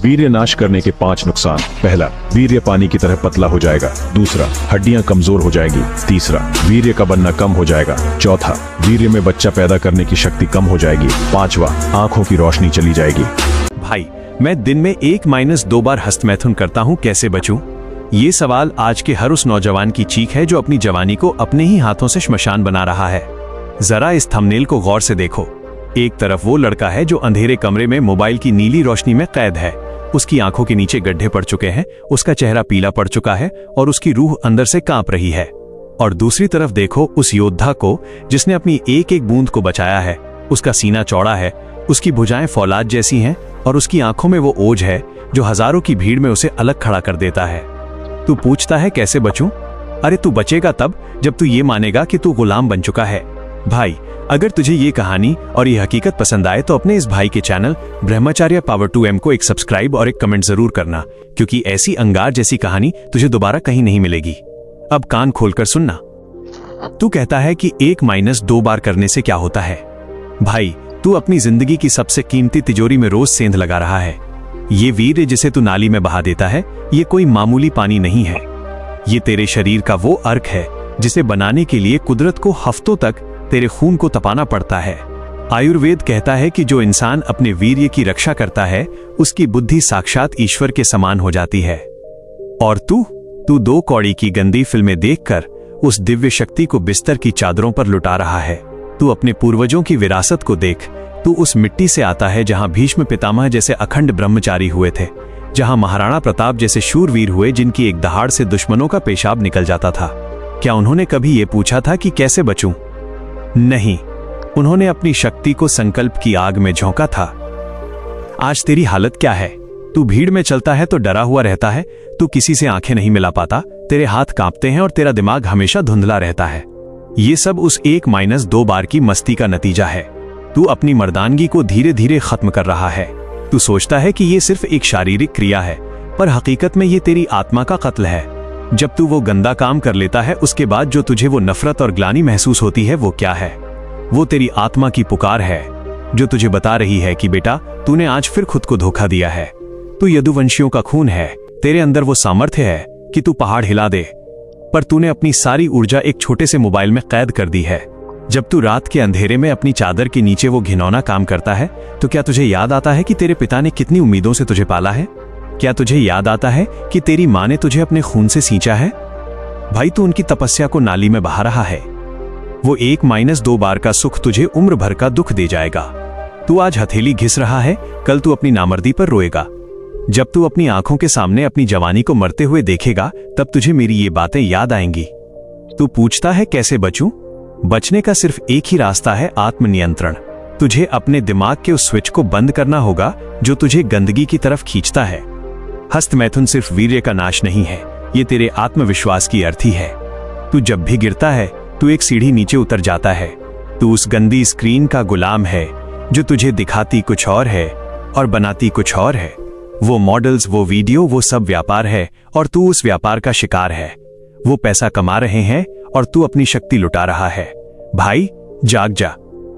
वीर्य नाश करने के 5 नुकसान। पहला, वीर्य पानी की तरह पतला हो जाएगा। दूसरा, हड्डियां कमजोर हो जाएगी। तीसरा, वीर्य का बनना कम हो जाएगा। चौथा, वीर्य में बच्चा पैदा करने की शक्ति कम हो जाएगी। पांचवा, आंखों की रोशनी चली जाएगी। भाई, मैं दिन में 1-2 बार हस्तमैथुन करता हूँ, कैसे बचूं? ये सवाल आज के हर उस नौजवान की चीख है जो अपनी जवानी को अपने ही हाथों से श्मशान बना रहा है। जरा इस थंबनेल को गौर से देखो। एक तरफ वो लड़का है जो अंधेरे कमरे में मोबाइल की नीली रोशनी में कैद है। उसकी आंखों के नीचे गड्ढे पड़ चुके हैं, उसका चेहरा पीला पड़ चुका है और उसकी रूह अंदर से कांप रही है। और दूसरी तरफ देखो उस योद्धा को जिसने अपनी एक एक बूंद को बचाया है। उसका सीना चौड़ा है, उसकी भुजाएं फौलाद जैसी हैं और उसकी आंखों में वो ओज है जो हजारों की भीड़ में उसे अलग खड़ा कर देता है। तू पूछता है कैसे बचूं? अरे तू बचेगा तब जब तू ये मानेगा कि तू गुलाम बन चुका है। भाई, अगर तुझे ये कहानी और ये हकीकत पसंद आए तो अपने इस भाई के चैनल ब्रह्मचर्य पावर 2M को एक सब्सक्राइब और एक कमेंट जरूर करना, क्योंकि ऐसी अंगार जैसी कहानी तुझे दोबारा कहीं नहीं मिलेगी। अब कान खोलकर सुनना। तू कहता है कि 1-2 बार करने से क्या होता है? भाई, तू अपनी जिंदगी की सबसे कीमती तिजोरी में रोज सेंध लगा रहा है। ये वीर्य जिसे तू नाली में बहा देता है, ये कोई मामूली पानी नहीं है। ये तेरे शरीर का वो अर्क है जिसे बनाने के लिए कुदरत को हफ्तों तक तेरे खून को तपाना पड़ता है। आयुर्वेद कहता है कि जो इंसान अपने वीर्य की रक्षा करता है उसकी बुद्धि साक्षात ईश्वर के समान हो जाती है। और तू 2 कौड़ी की गंदी फिल्में देखकर उस दिव्य शक्ति को बिस्तर की चादरों पर लुटा रहा है। तू अपने पूर्वजों की विरासत को देख। तू उस मिट्टी से आता है जहां भीष्म पितामह जैसे अखंड ब्रह्मचारी हुए थे, जहां महाराणा प्रताप जैसे शूरवीर हुए जिनकी एक दहाड़ से दुश्मनों का पेशाब निकल जाता था। क्या उन्होंने कभी ये पूछा था कि कैसे बचूं? नहीं, उन्होंने अपनी शक्ति को संकल्प की आग में झोंका था। आज तेरी हालत क्या है? तू भीड़ में चलता है तो डरा हुआ रहता है, तू किसी से आंखें नहीं मिला पाता, तेरे हाथ कांपते हैं और तेरा दिमाग हमेशा धुंधला रहता है। ये सब उस 1-2 बार की मस्ती का नतीजा है। तू अपनी मर्दानगी को धीरे धीरे खत्म कर रहा है। तू सोचता है कि ये सिर्फ एक शारीरिक क्रिया है, पर हकीकत में ये तेरी आत्मा का कत्ल है। जब तू वो गंदा काम कर लेता है, उसके बाद जो तुझे वो नफरत और ग्लानि महसूस होती है, वो क्या है? वो तेरी आत्मा की पुकार है जो तुझे बता रही है कि बेटा, तूने आज फिर खुद को धोखा दिया है। तू यदुवंशियों का खून है, तेरे अंदर वो सामर्थ्य है कि तू पहाड़ हिला दे, पर तूने अपनी सारी ऊर्जा एक छोटे से मोबाइल में कैद कर दी है। जब तू रात के अंधेरे में अपनी चादर के नीचे वो घिनौना काम करता है, तो क्या तुझे याद आता है कि तेरे पिता ने कितनी उम्मीदों से तुझे पाला है? क्या तुझे याद आता है कि तेरी माँ ने तुझे अपने खून से सींचा है? भाई, तू उनकी तपस्या को नाली में बहा रहा है। वो 1-2 बार का सुख तुझे उम्र भर का दुख दे जाएगा। तू आज हथेली घिस रहा है, कल तू अपनी नामर्दी पर रोएगा। जब तू अपनी आंखों के सामने अपनी जवानी को मरते हुए देखेगा, तब तुझे मेरी ये बातें याद आएंगी। तू पूछता है कैसे बचूं? बचने का सिर्फ एक ही रास्ता है, आत्मनियंत्रण। तुझे अपने दिमाग के उस स्विच को बंद करना होगा जो तुझे गंदगी की तरफ खींचता है। हस्तमैथुन सिर्फ वीर्य का नाश नहीं है, ये तेरे आत्मविश्वास की अर्थी है। तू जब भी गिरता है, तू एक सीढ़ी नीचे उतर जाता है। तू उस गंदी स्क्रीन का गुलाम है जो तुझे दिखाती कुछ और है और बनाती कुछ और है। वो मॉडल्स, वो वीडियो, वो सब व्यापार है और तू उस व्यापार का शिकार है। वो पैसा कमा रहे हैं और तू अपनी शक्ति लुटा रहा है। भाई, जाग जा,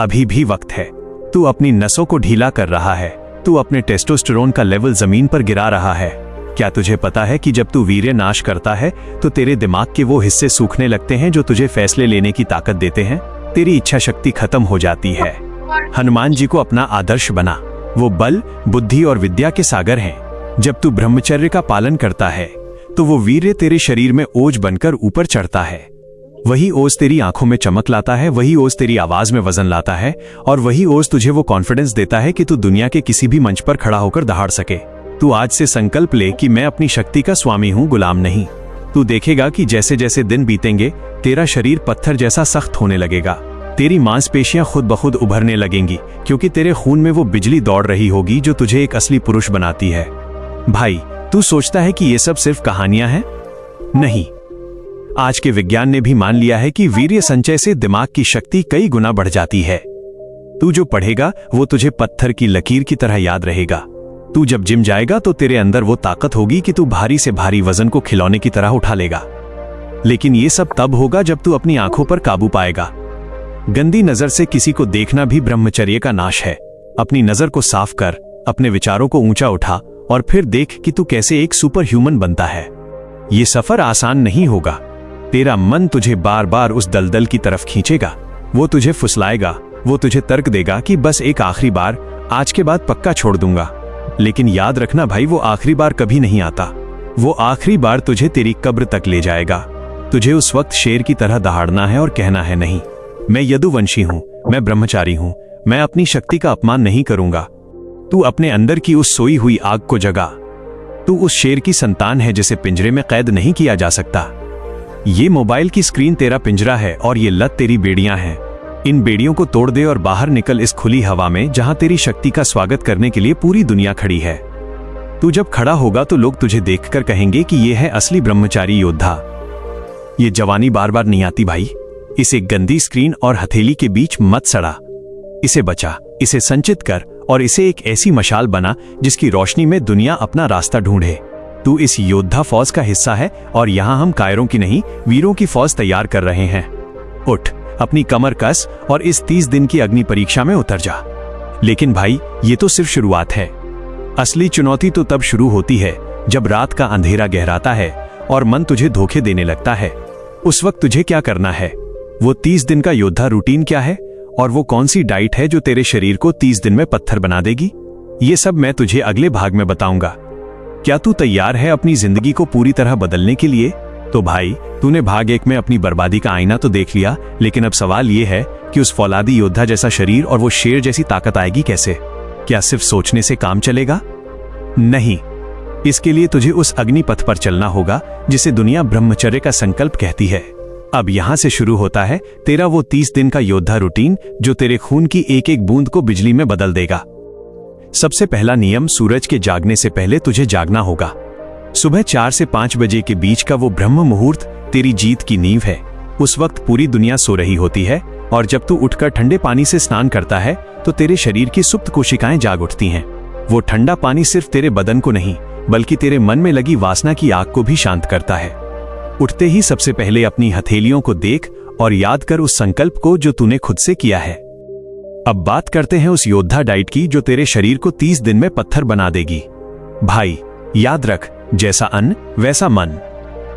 अभी भी वक्त है। तू अपनी नसों को ढीला कर रहा है, तू अपने टेस्टोस्टेरोन का लेवल जमीन पर गिरा रहा है। क्या तुझे पता है कि जब तू वीर्य नाश करता है तो तेरे दिमाग के वो हिस्से सूखने लगते हैं जो तुझे फैसले लेने की ताकत देते हैं? तेरी इच्छा शक्ति खत्म हो जाती है। हनुमान जी को अपना आदर्श बना, वो बल, बुद्धि और विद्या के सागर हैं। जब तू ब्रह्मचर्य का पालन करता है तो वो वीर्य तेरे शरीर में ओज बनकर ऊपर चढ़ता है। वही ओज तेरी आंखों में चमक लाता है, वही ओज तेरी आवाज में वजन लाता है और वही ओज तुझे वो कॉन्फिडेंस देता है कि तू दुनिया के किसी भी मंच पर खड़ा होकर दहाड़ सके। तू आज से संकल्प ले कि मैं अपनी शक्ति का स्वामी हूं, गुलाम नहीं। तू देखेगा कि जैसे जैसे दिन बीतेंगे तेरा शरीर पत्थर जैसा सख्त होने लगेगा। तेरी मांसपेशियां खुद ब खुद उभरने लगेंगी, क्योंकि तेरे खून में वो बिजली दौड़ रही होगी जो तुझे एक असली पुरुष बनाती है। भाई, तू सोचता है कि ये सब सिर्फ कहानियां हैं? नहीं, आज के विज्ञान ने भी मान लिया है कि वीर्य संचय से दिमाग की शक्ति कई गुना बढ़ जाती है। तू जो पढ़ेगा वो तुझे पत्थर की लकीर की तरह याद रहेगा। तू जब जिम जाएगा तो तेरे अंदर वो ताकत होगी कि तू भारी से भारी वजन को खिलौने की तरह उठा लेगा। लेकिन ये सब तब होगा जब तू अपनी आंखों पर काबू पाएगा। गंदी नजर से किसी को देखना भी ब्रह्मचर्य का नाश है। अपनी नजर को साफ कर, अपने विचारों को ऊंचा उठा और फिर देख कि तू कैसे एक सुपर ह्यूमन बनता है। ये सफर आसान नहीं होगा। तेरा मन तुझे बार बार उस दलदल की तरफ खींचेगा। वो तुझे फुसलाएगा, वो तुझे तर्क देगा कि बस एक आखिरी बार, आज के बाद पक्का छोड़ दूंगा। लेकिन याद रखना भाई, वो आखिरी बार कभी नहीं आता। वो आखिरी बार तुझे तेरी कब्र तक ले जाएगा। तुझे उस वक्त शेर की तरह दहाड़ना है और कहना है, नहीं, मैं यदुवंशी हूं, मैं ब्रह्मचारी हूं, मैं अपनी शक्ति का अपमान नहीं करूंगा। तू अपने अंदर की उस सोई हुई आग को जगा। तू उस शेर की संतान है जिसे पिंजरे में कैद नहीं किया जा सकता। ये मोबाइल की स्क्रीन तेरा पिंजरा है और ये लत तेरी बेड़ियां हैं। इन बेड़ियों को तोड़ दे और बाहर निकल इस खुली हवा में, जहां तेरी शक्ति का स्वागत करने के लिए पूरी दुनिया खड़ी है। तू जब खड़ा होगा तो लोग तुझे देखकर कहेंगे कि ये है असली ब्रह्मचारी योद्धा। ये जवानी बार बार नहीं आती भाई। इसे गंदी स्क्रीन और हथेली के बीच मत सड़ा। इसे बचा, इसे संचित कर और इसे एक ऐसी मशाल बना जिसकी रोशनी में दुनिया अपना रास्ता ढूंढे। तू इस योद्धा फौज का हिस्सा है और यहां हम कायरों की नहीं, वीरों की फौज तैयार कर रहे हैं। उठ, अपनी कमर कस और इस 30 दिन की अग्नि परीक्षा में उतर जा। लेकिन भाई, ये तो सिर्फ शुरुआत है। असली चुनौती तो तब शुरू होती है जब रात का अंधेरा गहराता है और मन तुझे धोखे देने लगता है। उस वक्त तुझे क्या करना है? वो 30 दिन का योद्धा रूटीन क्या है और वो कौन सी डाइट है जो तेरे शरीर को 30 दिन में पत्थर बना देगी? ये सब मैं तुझे अगले भाग में बताऊंगा। क्या तू तैयार है अपनी जिंदगी को पूरी तरह बदलने के लिए? तो भाई, तूने भाग 1 में अपनी बर्बादी का आईना तो देख लिया, लेकिन अब सवाल ये है कि उस फौलादी योद्धा जैसा शरीर और वो शेर जैसी ताकत आएगी कैसे? क्या सिर्फ सोचने से काम चलेगा? नहीं, इसके लिए तुझे उस अग्नि पथ पर चलना होगा जिसे दुनिया ब्रह्मचर्य का संकल्प कहती है। अब यहां से शुरू होता है तेरा वो 30 दिन का योद्धा रूटीन जो तेरे खून की एक एक बूंद को बिजली में बदल देगा। सबसे पहला नियम, सूरज के जागने से पहले तुझे जागना होगा। सुबह 4 से 5 बजे के बीच का वो ब्रह्म मुहूर्त तेरी जीत की नींव है। उस वक्त पूरी दुनिया सो रही होती है और जब तू उठकर ठंडे पानी से स्नान करता है तो तेरे शरीर की सुप्त कोशिकाएं जाग उठती हैं। वो ठंडा पानी सिर्फ तेरे बदन को नहीं, बल्कि तेरे मन में लगी वासना की आग को भी शांत करता है। उठते ही सबसे पहले अपनी हथेलियों को देख और याद कर उस संकल्प को जो तूने खुद से किया है। अब बात करते हैं उस योद्धा डाइट की जो तेरे शरीर को 30 दिन में पत्थर बना देगी। भाई, याद रख, जैसा अन्न वैसा मन।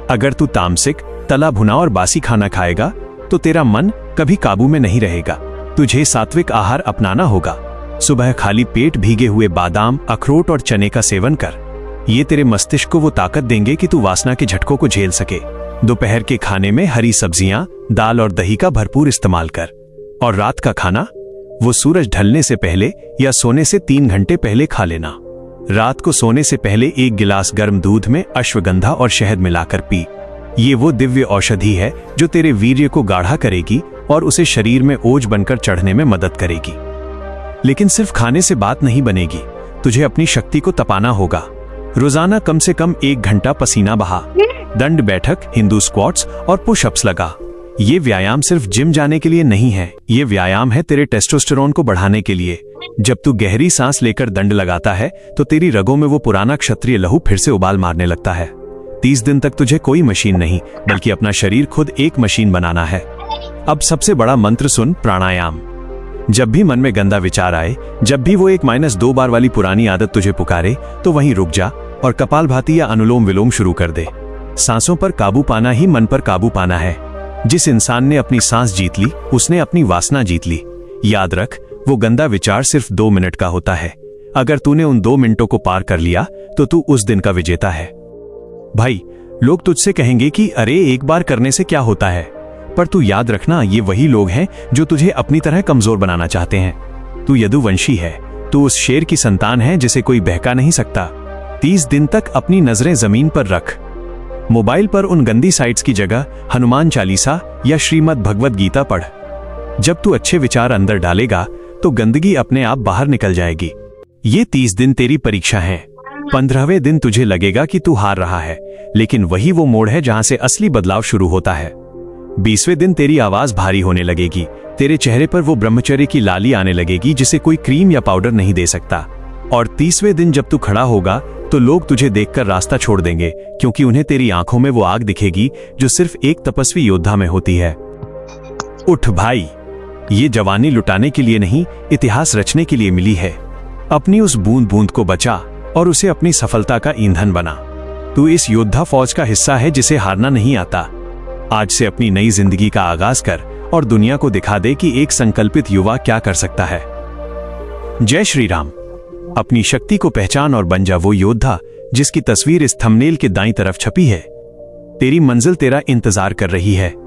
अगर तू तामसिक, तला भुना और बासी खाना खाएगा तो तेरा मन कभी काबू में नहीं रहेगा। तुझे सात्विक आहार अपनाना होगा। सुबह खाली पेट भीगे हुए बादाम, अखरोट और चने का सेवन कर। ये तेरे मस्तिष्क को वो ताकत देंगे कि तू वासना के झटकों को झेल सके। दोपहर के खाने में हरी सब्जियां, दाल और दही का भरपूर इस्तेमाल कर। और रात का खाना वो सूरज ढलने से पहले या सोने से 3 घंटे पहले खा लेना। रात को सोने से पहले 1 गिलास गर्म दूध में अश्वगंधा और शहद मिलाकर पी। ये वो दिव्य औषधि है जो तेरे वीर्य को गाढ़ा करेगी और उसे शरीर में ओज बनकर चढ़ने में मदद करेगी। लेकिन सिर्फ खाने से बात नहीं बनेगी, तुझे अपनी शक्ति को तपाना होगा। रोजाना कम से कम 1 घंटा पसीना बहा। दंड बैठक, हिंदू स्क्वाट्स और पुशअप्स लगा। ये व्यायाम सिर्फ जिम जाने के लिए नहीं है, ये व्यायाम है तेरे टेस्टोस्टेरोन को बढ़ाने के लिए। जब तू गहरी सांस लेकर दंड लगाता है तो तेरी रगों में वो पुराना क्षत्रिय लहू फिर से उबाल मारने लगता है। 30 दिन तक तुझे कोई मशीन नहीं, बल्कि अपना शरीर खुद एक मशीन बनाना है। अब सबसे बड़ा मंत्र सुन, प्राणायाम। जब भी मन में गंदा विचार आए, जब भी वो 1-2 बार वाली पुरानी आदत तुझे पुकारे, तो वहीं रुक जा और कपालभाति या अनुलोम विलोम शुरू कर दे। सांसों पर काबू पाना ही मन पर काबू पाना है। जिस इंसान ने अपनी सांस जीत ली, उसने अपनी वासना जीत ली। याद रख, वो गंदा विचार सिर्फ 2 मिनट का होता है। अगर तूने उन 2 मिनटों को पार कर लिया तो तू उस दिन का विजेता है। भाई, लोग तुझसे कहेंगे कि अरे एक बार करने से क्या होता है, पर तू याद रखना, ये वही लोग हैं जो तुझे अपनी तरह कमजोर बनाना चाहते हैं। तू यदुवंशी है, तू उस शेर की संतान है जिसे कोई बहका नहीं सकता। 30 दिन तक अपनी नजरें जमीन पर रख। मोबाइल पर उन गंदी साइट्स की जगह हनुमान चालीसा या श्रीमद् भगवद गीता पढ़। जब तू अच्छे विचार अंदर डालेगा तो गंदगी अपने आप बाहर निकल जाएगी। ये 30 दिन तेरी परीक्षा है। 15वें दिन तुझे लगेगा कि तू हार रहा है, लेकिन वही वो मोड़ है जहां से असली बदलाव शुरू होता है। 20वें दिन तेरी आवाज भारी होने लगेगी, तेरे चेहरे पर वो ब्रह्मचर्य की लाली आने लगेगी जिसे कोई क्रीम या पाउडर नहीं दे सकता। और 30वें दिन जब तू खड़ा होगा तो लोग तुझे देखकर रास्ता छोड़ देंगे, क्योंकि उन्हें तेरी आंखों में वो आग दिखेगी जो सिर्फ एक तपस्वी योद्धा में होती है। उठ भाई, ये जवानी लुटाने के लिए नहीं, इतिहास रचने के लिए मिली है। अपनी उस बूंद बूंद को बचा और उसे अपनी सफलता का ईंधन बना। तू इस योद्धा फौज का हिस्सा है जिसे हारना नहीं आता। आज से अपनी नई जिंदगी का आगाज कर और दुनिया को दिखा दे कि एक संकल्पित युवा क्या कर सकता है। जय श्री राम। अपनी शक्ति को पहचान और बन जा वो योद्धा जिसकी तस्वीर इस थंबनेल के दाईं तरफ छपी है। तेरी मंजिल तेरा इंतजार कर रही है।